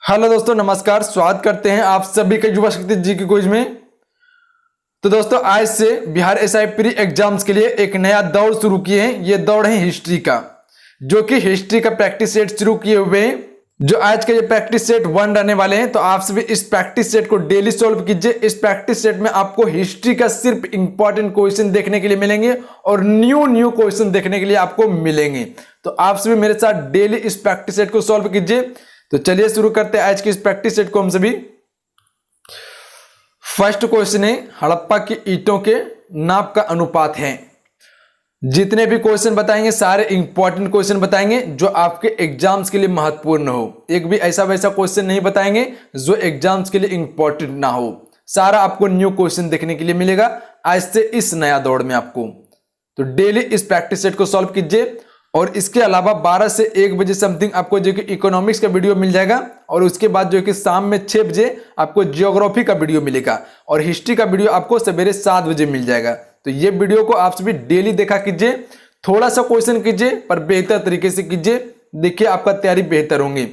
Hello दोस्तों, नमस्कार। स्वागत करते हैं आप सभी के युवा शक्ति जी की क्विज में। तो दोस्तों, आज से बिहार एसआई प्री एग्जाम्स के लिए एक नया दौर शुरू किए हैं। ये दौर है हिस्ट्री का, जो कि हिस्ट्री का प्रैक्टिस सेट शुरू किए हुए हैं। जो आज के ये प्रैक्टिस सेट 1 रहने वाले हैं, तो आप सभी इस प्रैक्टिस सेट को डेली सॉल्व कीजिए। इस प्रैक्टिस सेट में आपको हिस्ट्री का सिर्फ इंपॉर्टेंट क्वेश्चन देखने के लिए मिलेंगे और न्यू क्वेश्चन देखने के लिए आपको मिलेंगे। तो आप सभी मेरे साथ डेली इस प्रैक्टिस सेट को सॉल्व कीजिए। तो चलिए शुरू करते हैं आज की इस प्रैक्टिस सेट को हम सभी। फर्स्ट क्वेश्चन है, हड़प्पा की ईंटों के नाप का अनुपात है। जितने भी क्वेश्चन बताएंगे सारे इंपॉर्टेंट क्वेश्चन बताएंगे, जो आपके एग्जाम्स के लिए महत्वपूर्ण हो। एक भी ऐसा वैसा क्वेश्चन नहीं बताएंगे जो एग्जाम्स के लिए इंपॉर्टेंट ना हो। सारा आपको न्यू क्वेश्चन देखने के लिए मिलेगा आज से इस नया दौर में आपको। तो डेली इस प्रैक्टिस सेट को सॉल्व कीजिए। और इसके अलावा 12 से 1 बजे समथिंग आपको जो कि इकोनॉमिक्स का वीडियो मिल जाएगा, और उसके बाद जो कि शाम में 6 बजे आपको जियोग्राफी का वीडियो मिलेगा, और हिस्ट्री का वीडियो आपको सवेरे 7 बजे मिल जाएगा। तो ये वीडियो को आप सभी डेली देखा कीजिए। थोड़ा सा क्वेश्चन कीजिए पर बेहतर तरीके से कीजिए, देखिए आपका तैयारी बेहतर होंगी।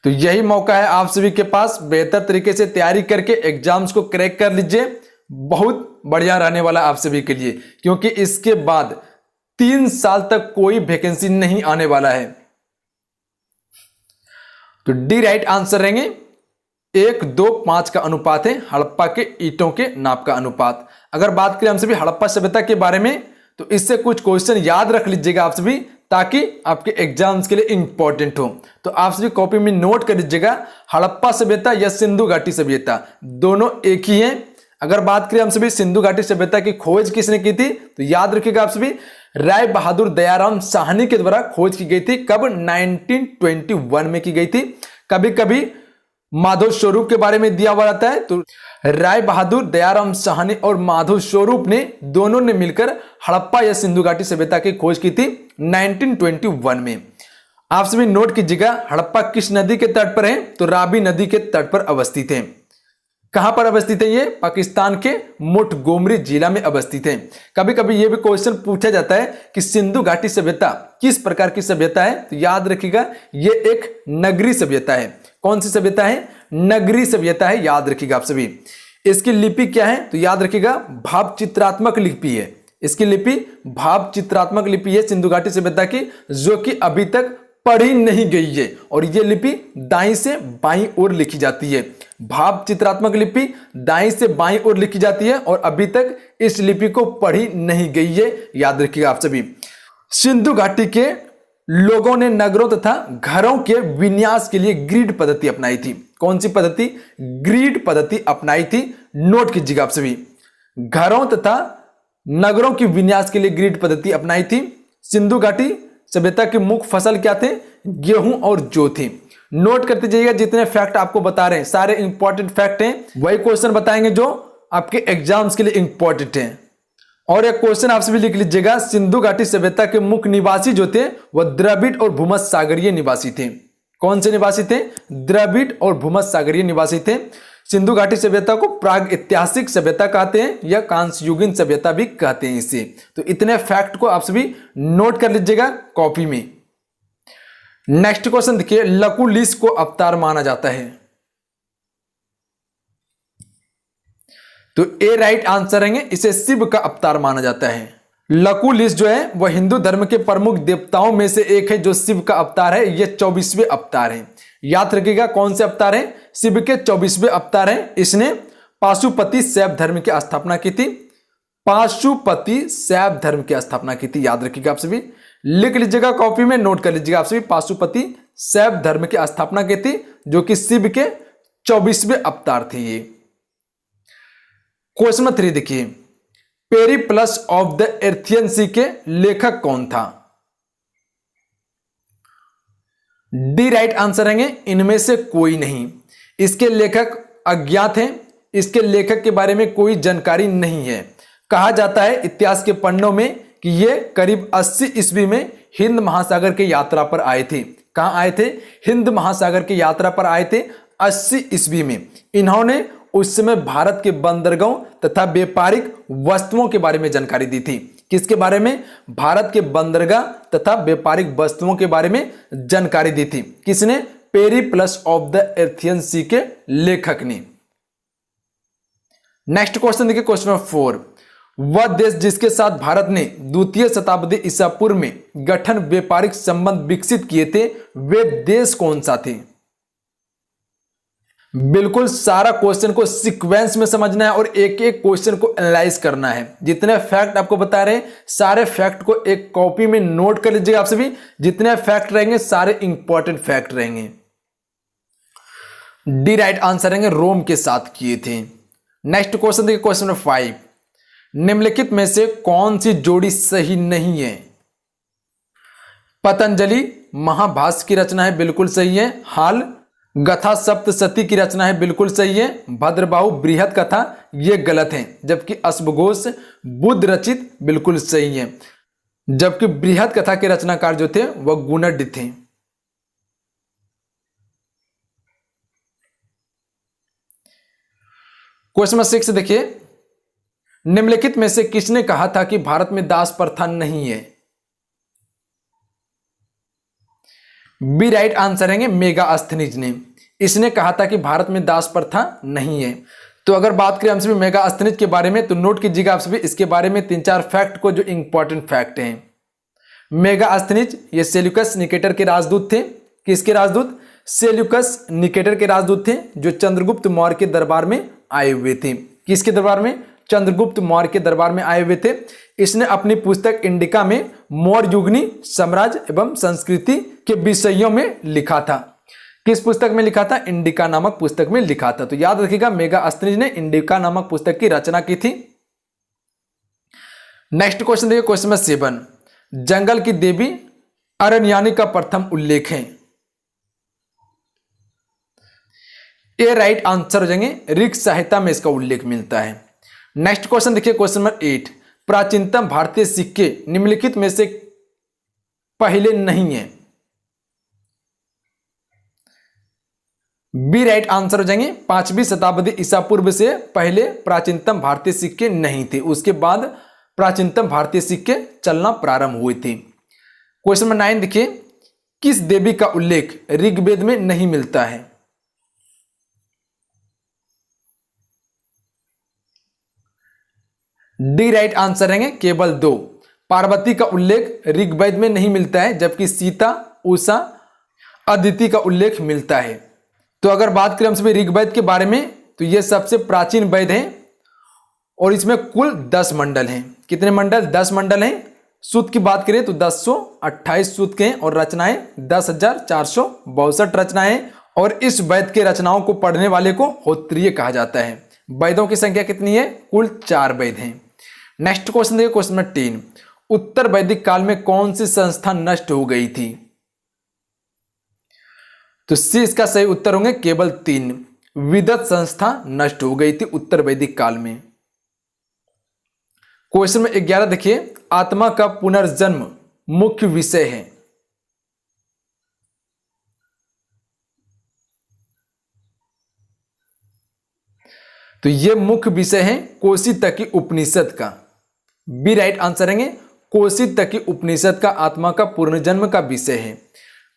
तो यही मौका है आप सभी के पास, बेहतर तरीके से तैयारी करके एग्जाम्स को क्रैक कर लीजिए। बहुत बढ़िया रहने वाला आप सभी के लिए, क्योंकि इसके बाद 3 साल तक कोई वैकेंसी नहीं आने वाला है। तो डी राइट आंसर रहेंगे। 1:2:5 का अनुपात है हड़प्पा के ईंटों के नाप का अनुपात। अगर बात करें हम सभी हड़प्पा सभ्यता के बारे में, तो इससे कुछ क्वेश्चन याद रख लीजिएगा आप सभी, ताकि आपके एग्जाम्स के लिए इंपॉर्टेंट हो। तो आप सभी कॉपी में नोट कर लीजिएगा, हड़प्पा सभ्यता या सिंधु घाटी सभ्यता दोनों एक ही हैं। अगर बात करें हम सभी सिंधु घाटी सभ्यता की खोज किसने की थी, तो याद रखिएगा आप सभी, राय बहादुर दयाराम साहनी के द्वारा खोज की गई थी। कब? 1921 में की गई थी। कभी कभी माधव स्वरूप के बारे में दिया हुआ रहता है, तो राय बहादुर दयाराम साहनी और माधव स्वरूप ने दोनों ने मिलकर हड़प्पा या सिंधु घाटी सभ्यता की खोज की थी 1921 में। आप सभी नोट कीजिएगा, हड़प्पा किस नदी के तट पर है, तो रावी नदी के तट पर अवस्थित है। कहां पर अवस्थित है? ये पाकिस्तान के मोंटगोमरी जिला में अवस्थित है। कभी कभी यह भी क्वेश्चन पूछा जाता है कि सिंधु घाटी सभ्यता किस प्रकार की सभ्यता है, तो याद रखिएगा ये एक नगरी सभ्यता है। कौन सी सभ्यता है? नगरी सभ्यता है, याद रखिएगा आप सभी। इसकी लिपि क्या है, तो याद रखिएगा भाव चित्रात्मक लिपि है। इसकी लिपि भाव चित्रात्मक लिपि है सिंधु घाटी सभ्यता की, जो कि अभी तक पढ़ी नहीं गई है, और यह लिपि दाईं से बाईं ओर लिखी जाती है। भाव चित्रात्मक लिपि दाईं से बाईं ओर लिखी जाती है, और अभी तक इस लिपि को पढ़ी नहीं गई है, याद रखिएगा आप सभी। सिंधु घाटी के लोगों ने नगरों तथा घरों के विन्यास के लिए ग्रिड पद्धति अपनाई थी। कौन सी पद्धति? ग्रिड पद्धति अपनाई थी। नोट कीजिएगा आप सभी, घरों तथा नगरों की विन्यास के लिए ग्रिड पद्धति अपनाई थी। सिंधु घाटी सभ्यता की मुख्य फसल क्या थे? गेहूं और जौ थी। नोट करते जाइएगा, जितने फैक्ट आपको बता रहे हैं सारे इंपॉर्टेंट फैक्ट हैं, वही क्वेश्चन बताएंगे जो आपके एग्जाम्स के लिए इंपॉर्टेंट हैं। और एक क्वेश्चन आप सभी लिख लीजिएगा, सिंधु घाटी सभ्यता के मुख्य निवासी जो थे वह द्रविड़ और भूमध्य सागरीय निवासी थे। कौन से निवासी थे? द्रविड़ और भूमध्य सागरीय निवासी थे। सिंधु घाटी सभ्यता को प्राग ऐतिहासिक सभ्यता कहते हैं या कांस्ययुगीन सभ्यता भी कहते हैं इसे। तो इतने फैक्ट को आप सभी नोट कर लीजिएगा कॉपी में। नेक्स्ट क्वेश्चन देखिए, लकुलिश को अवतार माना जाता है, तो ए राइट आंसर रहेंगे, इसे शिव का अवतार माना जाता है। लकुलिश जो है वह हिंदू धर्म के प्रमुख देवताओं में से एक है, जो शिव का अवतार है। यह 24वें अवतार है। याद रखिएगा कौन से अवतार है? शिव के 24वें अवतार है। इसने पाशुपति शैव धर्म की स्थापना की थी। पाशुपति शैव धर्म की स्थापना की थी, याद रखिएगा आप सभी। लिख लीजिएगा कॉपी में, नोट कर लीजिएगा आप सभी, पाशुपति शैव धर्म की स्थापना की थी, जो कि शिव के 24वें अवतार थे ये। क्वेश्चन 3 देखिए, पेरिप्लस ऑफ द एर्थियन सी के लेखक कौन था? डी राइट आंसर रहेंगे, इनमें से कोई नहीं। इसके लेखक अज्ञात हैं। इसके लेखक के बारे में कोई जानकारी नहीं है। कहा जाता है इतिहास के पन्नों में कि ये करीब 80 ईस्वी में हिंद महासागर की यात्रा पर आए थे। कहां आए थे? हिंद महासागर की यात्रा पर आए थे 80 ईस्वी में। इन्होंने उस समय भारत के बंदरगाहों तथा व्यापारिक वस्तुओं के बारे में जानकारी दी थी। किसके बारे में? भारत के बंदरगाह तथा व्यापारिक वस्तुओं के बारे में जानकारी दी थी। किसने? पेरिप्लस ऑफ द एथियन सी के लेखक ने। नेक्स्ट क्वेश्चन देखिए, क्वेश्चन नंबर 4, वह देश जिसके साथ भारत ने द्वितीय शताब्दी ईसा पूर्व में गठन व्यापारिक संबंध विकसित किए थे, वे देश कौन सा थे? बिल्कुल सारा क्वेश्चन को सीक्वेंस में समझना है और एक एक क्वेश्चन को एनालाइज करना है। जितने फैक्ट आपको बता रहे हैं सारे फैक्ट को एक कॉपी में नोट कर लीजिएगा। आप सभी जितने फैक्ट रहेंगे सारे इंपॉर्टेंट फैक्ट रहेंगे। डी राइट आंसर रहेंगे, रोम के साथ किए थे। नेक्स्ट क्वेश्चन देखिए, क्वेश्चन नंबर 5, निम्नलिखित में से कौन सी जोड़ी सही नहीं है? पतंजलि महाभाष्य की रचना है, बिल्कुल सही है। हाल गथा सप्तशती की रचना है, बिल्कुल सही है। भद्रबाहु बृहत कथा ये गलत है, जबकि अश्वघोष बुद्ध रचित बिल्कुल सही है, जबकि बृहत कथा के रचनाकार जो थे वह गुणड थे। क्वेश्चन नंबर 6 देखिए, निम्नलिखित में से किसने कहा था कि भारत में दास प्रथा नहीं है? बी राइट आंसर रहेंगे, मेगास्थनीज ने। इसने कहा था कि भारत में दास प्रथा नहीं है। तो अगर बात करें हम सभी मेगास्थनीज के बारे में तो नोट कीजिएगा आप सभी इसके बारे में 3-4 फैक्ट को जो इंपॉर्टेंट फैक्ट हैं। मेगास्थनीज ये सेल्यूकस निकेटर के राजदूत थे। किसके राजदूत? सेल्यूकस निकेटर के राजदूत थे, जो चंद्रगुप्त मौर्य के दरबार में आए हुए थे। किसके दरबार में? चंद्रगुप्त मौर्य के दरबार में आए हुए थे। इसने अपनी पुस्तक इंडिका में मौर्य युगनी साम्राज्य एवं संस्कृति के विषयों में लिखा था। किस पुस्तक में लिखा था? इंडिका नामक पुस्तक में लिखा था। तो याद रखिएगा मेगास्थनीज ने इंडिका नामक पुस्तक की रचना की थी। नेक्स्ट क्वेश्चन देखिए, क्वेश्चन नंबर 7, जंगल की देवी अरण्यानी का प्रथम उल्लेख है। ए राइट आंसर हो जाएंगे, ऋग संहिता में इसका उल्लेख मिलता है। नेक्स्ट क्वेश्चन देखिए, क्वेश्चन नंबर 8, प्राचीनतम भारतीय सिक्के निम्नलिखित में से पहले नहीं है। बी राइट आंसर हो जाएंगे, 5वीं शताब्दी ईसा पूर्व से पहले प्राचीनतम भारतीय सिक्के नहीं थे, उसके बाद प्राचीनतम भारतीय सिक्के चलना प्रारंभ हुए थे। क्वेश्चन नंबर 9 देखिए, किस देवी का उल्लेख ऋग्वेद में नहीं मिलता है? डी राइट आंसर रहेंगे, केवल 2। पार्वती का उल्लेख ऋग्वेद में नहीं मिलता है, जबकि सीता, उषा, अदिति का उल्लेख मिलता है। तो अगर बात करें हम सभी ऋग्वेद के बारे में तो यह सबसे प्राचीन वेद है और इसमें कुल 10 मंडल हैं। कितने मंडल? 10 मंडल हैं। सूक्त की बात करें तो 1028 सूक्त के हैं और रचनाएं 10,462 रचनाएं। और इस वेद के रचनाओं को पढ़ने वाले को होत्रीय कहा जाता है। वेदों की संख्या कितनी है? कुल 4 वेद हैं। नेक्स्ट क्वेश्चन देखिए, क्वेश्चन नंबर 10, उत्तर वैदिक काल में कौन सी संस्था नष्ट हो गई थी? तो सी इसका सही उत्तर होंगे, केवल 3 विदत संस्था नष्ट हो गई थी उत्तर वैदिक काल में। क्वेश्चन में 11 देखिए, आत्मा का पुनर्जन्म मुख्य विषय है। तो यह मुख्य विषय है कोशितकी उपनिषद का। बी राइट आंसर रहेंगे, कोशितकी उपनिषद का आत्मा का पुनर्जन्म का विषय है।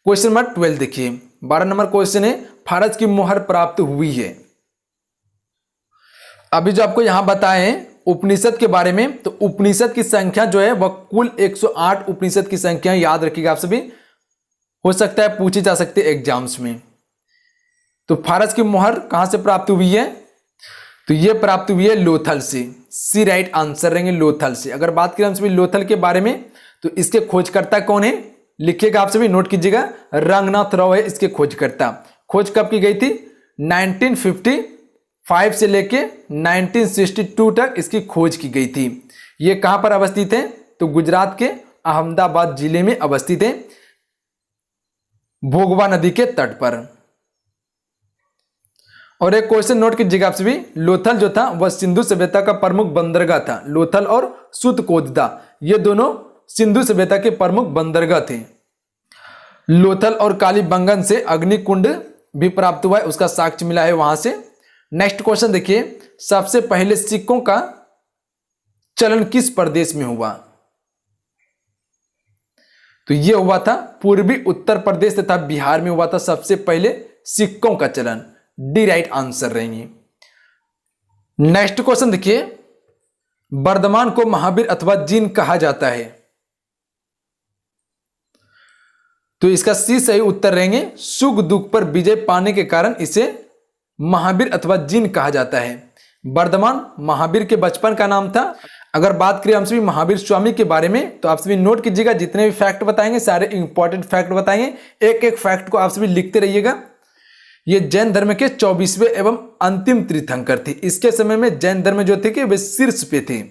क्वेश्चन नंबर 12 देखिए, 12 नंबर क्वेश्चन है, फारस की मोहर प्राप्त हुई है। अभी जो आपको यहां बताए उपनिषद के बारे में, तो उपनिषद की संख्या जो है वह कुल 108 उपनिषद की संख्या याद रखिएगा आप सभी, हो सकता है पूछी जा सकती है एग्जाम्स में। तो फारस की मोहर कहां से प्राप्त हुई है? तो यह प्राप्त हुई है लोथल से। सी राइट आंसर रहेंगे, लोथल से। अगर बात करें हम सभी लोथल के बारे में तो इसके खोजकर्ता कौन है? लिखिएगा आप सभी, नोट कीजिएगा, रंगनाथ राव है इसके खोजकर्ता। खोज कब की गई थी? 1955 से लेके 1962 तक इसकी खोज की गई थी। ये कहां पर अवस्थित है? तो गुजरात के अहमदाबाद जिले में अवस्थित है, भोगवा नदी के तट पर। और एक क्वेश्चन नोट कीजिएगा आप सभी, लोथल जो था वह सिंधु सभ्यता का प्रमुख बंदरगाह था। लोथल और सुतकोदा ये दोनों सिंधु सभ्यता के प्रमुख बंदरगाह थे। लोथल और कालीबंगन से अग्निकुंड भी प्राप्त हुआ है, उसका साक्ष्य मिला है वहां से। नेक्स्ट क्वेश्चन देखिए, सबसे पहले सिक्कों का चलन किस प्रदेश में हुआ? तो ये हुआ था पूर्वी उत्तर प्रदेश तथा बिहार में हुआ था सबसे पहले सिक्कों का चलन। डी राइट आंसर रहेंगे। नेक्स्ट क्वेश्चन देखिए, वर्धमान को महावीर अथवा जीन कहा जाता है। तो इसका सी सही उत्तर रहेंगे, सुख दुख पर विजय पाने के कारण इसे महावीर अथवा जीन कहा जाता है। वर्धमान महावीर के बचपन का नाम था। अगर बात करें हम सभी महावीर स्वामी के बारे में तो आप सभी नोट कीजिएगा, जितने भी फैक्ट बताएंगे सारे इंपॉर्टेंट फैक्ट बताएंगे, एक एक फैक्ट को आप सभी लिखते रहिएगा। ये जैन धर्म के 24वें एवं अंतिम तीर्थंकर थे। इसके समय में जैन धर्म जो थे कि वे शीर्ष पे थे।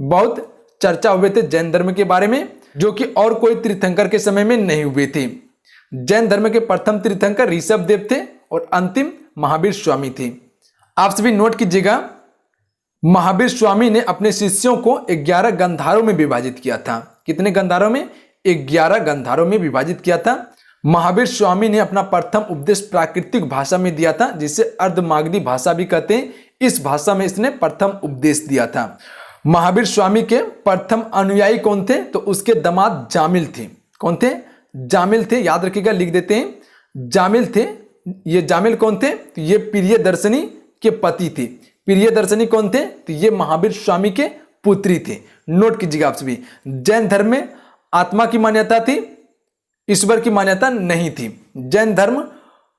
बहुत चर्चा हुए थे जैन धर्म के बारे में, जो कि और कोई तीर्थंकर के समय में नहीं हुए थे। जैन धर्म के प्रथम तीर्थंकर ऋषभ देव थे और अंतिम महावीर स्वामी थे। आप सभी नोट कीजिएगा, महावीर स्वामी ने अपने शिष्यों को 11 गंधारों में विभाजित किया था। कितने गंधारों में? 11 गंधारों में विभाजित किया था। महावीर स्वामी ने अपना प्रथम उपदेश प्राकृतिक भाषा में दिया था, जिसे अर्धमागधी भाषा भी कहते हैं। इस भाषा में इसने प्रथम उपदेश दिया था। महावीर स्वामी के प्रथम अनुयायी कौन थे? तो उसके दामाद जामिल थे। कौन थे? जामिल थे। याद रखिएगा, लिख देते हैं, जामिल थे। ये जामिल कौन थे? तो ये प्रियदर्शनी के पति थे। प्रियदर्शनी कौन थे? तो ये महावीर स्वामी के पुत्री थे। नोट कीजिएगा आप सभी। जैन धर्म में आत्मा की मान्यता थी, ईश्वर की मान्यता नहीं थी। जैन धर्म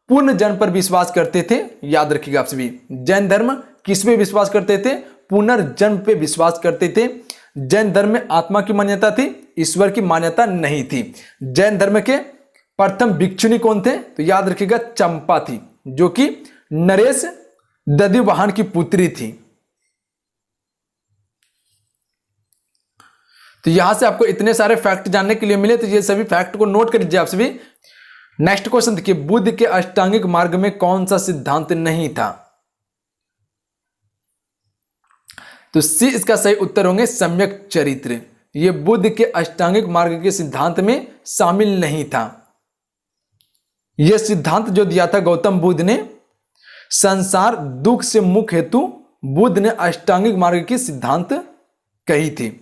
पूर्ण जन्म पर विश्वास करते थे। याद रखिएगा आप सभी, जैन धर्म किस में विश्वास करते थे? पुनर्जन्म पे विश्वास करते थे। जैन धर्म में आत्मा की मान्यता थी, ईश्वर की मान्यता नहीं थी। जैन धर्म के प्रथम भिक्षुणी कौन थे? तो याद रखिएगा, चंपा थी, जो कि नरेश दधिवाहन की पुत्री थी। तो यहां से आपको इतने सारे फैक्ट जानने के लिए मिले, तो ये सभी फैक्ट को नोट कर लीजिए आप सभी। नेक्स्ट क्वेश्चन देखिए, बुद्ध के अष्टांगिक मार्ग में कौन सा सिद्धांत नहीं था? तो सी इसका सही उत्तर होंगे सम्यक चरित्र। ये बुद्ध के अष्टांगिक मार्ग के सिद्धांत में शामिल नहीं था। यह सिद्धांत जो दिया था गौतम बुद्ध ने, संसार दुख से मुक्त हेतु बुद्ध ने अष्टांगिक मार्ग की सिद्धांत कही थी।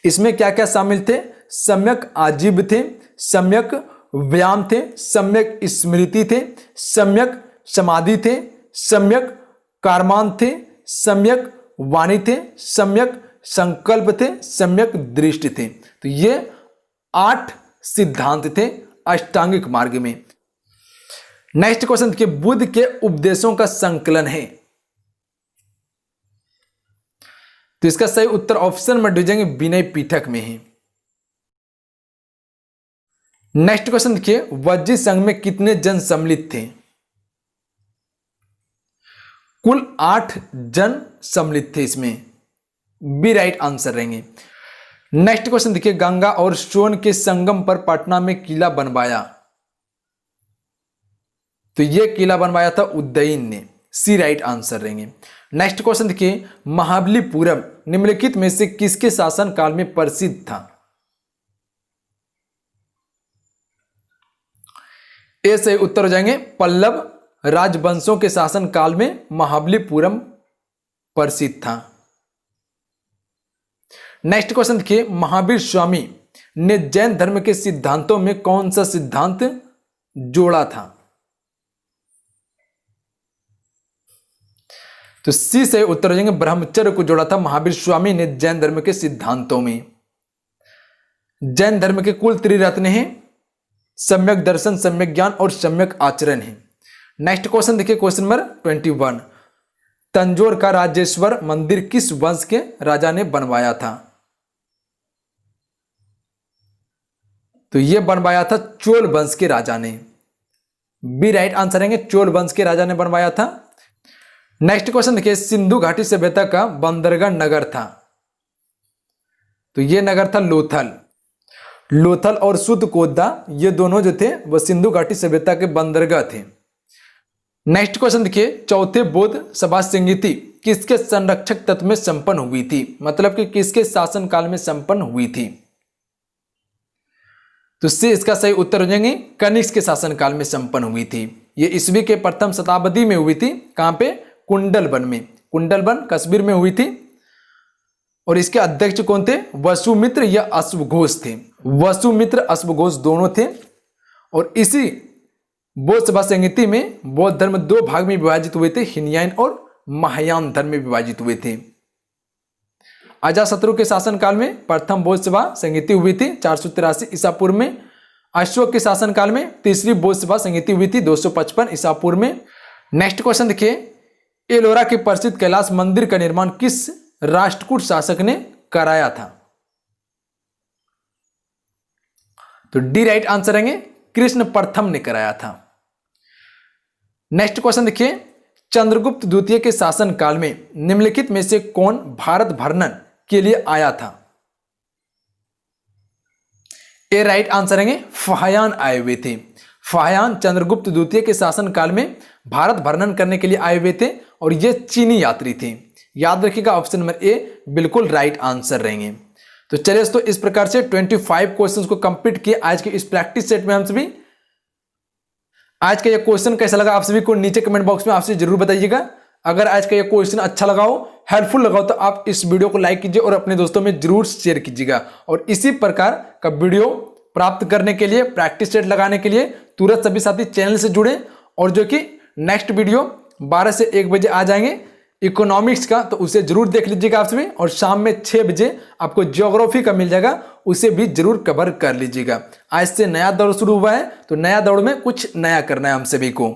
इसमें क्या क्या शामिल थे? सम्यक आजीव थे, सम्यक व्यायाम थे, सम्यक स्मृति थे, सम्यक समाधि थे, सम्यक कर्मान थे, सम्यक वाणी थे, सम्यक संकल्प थे, सम्यक दृष्टि थे। तो ये 8 सिद्धांत थे अष्टांगिक मार्ग में। नेक्स्ट क्वेश्चन देखिए, बुद्ध के उपदेशों का संकलन है। तो इसका सही उत्तर ऑप्शन में ढूंढेंगे विनय पीठक में है। नेक्स्ट क्वेश्चन देखिए, वज्जी संघ में कितने जन सम्मिलित थे? कुल 8 जन सम्मिलित थे इसमें। बी राइट आंसर रहेंगे। नेक्स्ट क्वेश्चन देखिए, गंगा और सोन के संगम पर पटना में किला बनवाया। तो यह किला बनवाया था उदयन ने। सी राइट आंसर रहेंगे। नेक्स्ट क्वेश्चन देखिए, महाबलीपुरम निम्नलिखित में से किसके शासन काल में प्रसिद्ध था? ए सही उत्तर हो जाएंगे, पल्लव राजवंशों के शासन काल में महाबलीपुरम प्रसिद्ध था। नेक्स्ट क्वेश्चन देखिए, महावीर स्वामी ने जैन धर्म के सिद्धांतों में कौन सा सिद्धांत जोड़ा था? तो सी से उत्तर हो जाएंगे, ब्रह्मचर्य को जोड़ा था महावीर स्वामी ने जैन धर्म के सिद्धांतों में। जैन धर्म के कुल त्रिरत्न हैं, सम्यक दर्शन, सम्यक ज्ञान और सम्यक आचरण है। नेक्स्ट क्वेश्चन देखिए, क्वेश्चन नंबर 21, तंजौर का राजेश्वर मंदिर किस वंश के राजा ने बनवाया था? तो यह बनवाया था चोल वंश के राजा ने। बी राइट आंसर रहेंगे, चोल वंश के राजा ने बनवाया था। नेक्स्ट क्वेश्चन देखिए, सिंधु घाटी सभ्यता का बंदरगाह नगर था। तो यह नगर था लोथल। लोथल और सुतकोदा ये दोनों जो थे वह सिंधु घाटी सभ्यता के बंदरगाह थे। नेक्स्ट क्वेश्चन देखिए, चौथे बौद्ध सभा संहिता किसके संरक्षक तत्व में संपन्न हुई थी? मतलब कि किसके शासन काल में संपन्न हुई थी? तो से इसका सही उत्तर हो जाएंगे, कनिष्क के शासन काल में संपन्न हुई थी। ये ईस्वी के प्रथम शताब्दी में हुई थी। कहां पे? कुंडलवन में। कुंडलवन कश्मीर में हुई थी। और इसके अध्यक्ष कौन थे? वसुमित्र या अश्वघोष थे। वसुमित्र अश्वघोष दोनों थे। और इसी बौद्ध सभा संहिता में बौद्ध धर्म दो भाग में विभाजित हुए थे, हीनयान और महायान धर्म में विभाजित हुए थे। अजातशत्रु के शासनकाल में प्रथम बौद्ध सभा संहिता हुई थी 483 ईसा पूर्व में। अशोक के शासनकाल में तीसरी बौद्ध सभा संहिता हुई थी 255 ईसा पूर्व में। नेक्स्ट क्वेश्चन देखिए, एलोरा के प्रसिद्ध कैलाश मंदिर का निर्माण किस राष्ट्रकूट शासक ने कराया था? तो डी राइट आंसर रहेंगे, कृष्ण प्रथम ने कराया था। नेक्स्ट क्वेश्चन देखिए, चंद्रगुप्त द्वितीय के शासन काल में निम्नलिखित में से कौन भारत भ्रमण के लिए आया था? ए राइट आंसर रहेंगे, फाहियान आए हुए थे। फाहियान चंद्रगुप्त द्वितीय के शासन काल में भारत भ्रमण करने के लिए आए हुए थे और ये चीनी यात्री थे। याद रखिएगा ऑप्शन नंबर ए बिल्कुल राइट आंसर रहेंगे। तो चलिए दोस्तों, इस प्रकार से 25 क्वेश्चंस को कंप्लीट किए आज के इस प्रैक्टिस सेट में हम सभी। आज का ये क्वेश्चन कैसा लगा आप सभी को नीचे कमेंट बॉक्स में आपसे जरूर बताइएगा। अगर आज का ये क्वेश्चन अच्छा लगा हो, हेल्पफुल लगा हो, तो आप इस वीडियो को लाइक कीजिए और अपने दोस्तों में जरूर शेयर कीजिएगा। और इसी प्रकार का वीडियो प्राप्त करने के लिए, प्रैक्टिस सेट लगाने के लिए तुरंत सभी साथी चैनल से जुड़े। और जो कि नेक्स्ट वीडियो 12 से 1 बजे आ जाएंगे इकोनॉमिक्स का, तो उसे जरूर देख लीजिएगा आप सभी। और शाम में 6 बजे आपको ज्योग्राफी का मिल जाएगा, उसे भी जरूर कवर कर लीजिएगा। आज से नया दौर शुरू हुआ है, तो नया दौर में कुछ नया करना है हम सभी को।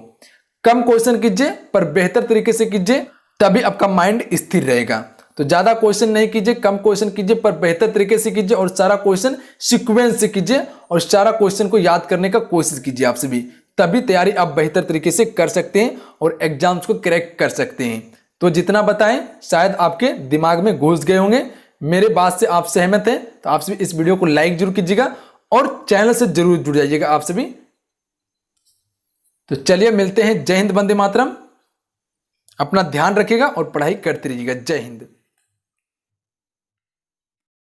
कम क्वेश्चन कीजिए पर बेहतर तरीके से कीजिए, तभी आपका माइंड स्थिर रहेगा। तो ज्यादा क्वेश्चन नहीं कीजिए, कम क्वेश्चन कीजिए पर बेहतर तरीके से कीजिए। और सारा क्वेश्चन सीक्वेंस से कीजिए और सारा क्वेश्चन को याद करने का कोशिश कीजिए आप सभी। तभी तैयारी आप बेहतर तरीके से कर सकते हैं और एग्जाम्स को क्रैक कर सकते हैं। तो जितना बताएं शायद आपके दिमाग में घुस गए होंगे। मेरे बात से आप सहमत हैं तो आप सभी इस वीडियो को लाइक जरूर कीजिएगा और चैनल से जरूर जुड़ जाइएगा आप सभी। तो चलिए मिलते हैं। जय हिंद, वंदे मातरम। अपना ध्यान रखिएगा और पढ़ाई करते रहिएगा। जय हिंद।